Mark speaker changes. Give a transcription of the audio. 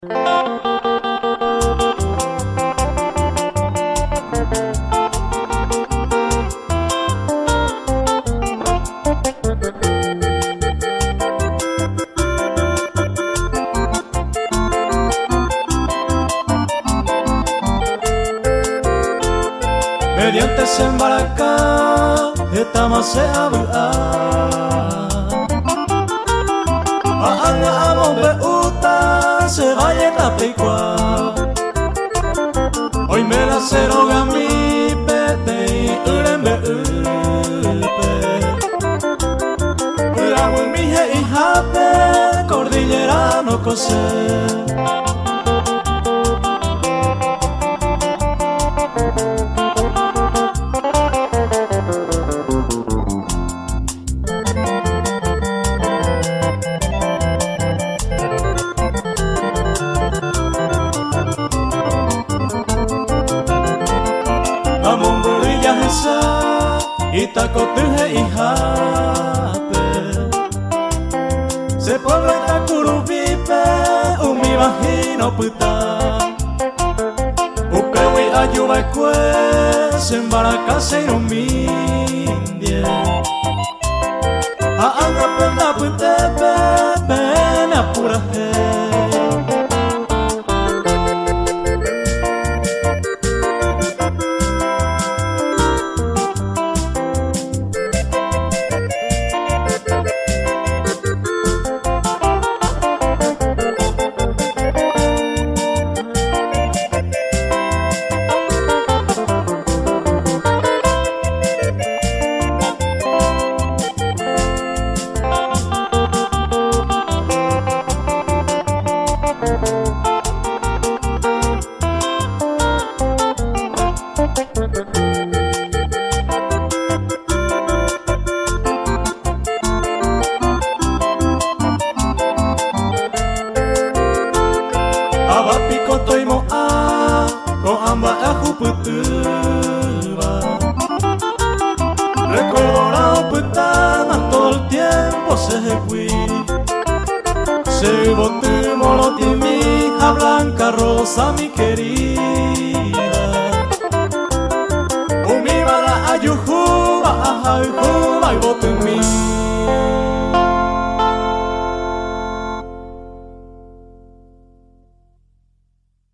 Speaker 1: Mediante sembaraka etama se abua Aanga among beuta se vaya tapikwa Hoy me la ceroga mi pete urembe upe Uramu mi he ihape cordillera no cose Itakotuhe ihape Se pueblo itakurubipe Umi bajino puta Upewi ayuba kwe Sembaraka se irumindie Aanga penda putepe Pene apuraje Toimo a con amba ajuputuba Recuerdo la putana todo el tiempo se fui Se botu molotimi a blanca rosa mi querida Umi bala ayujuba a ayujuba y botu mi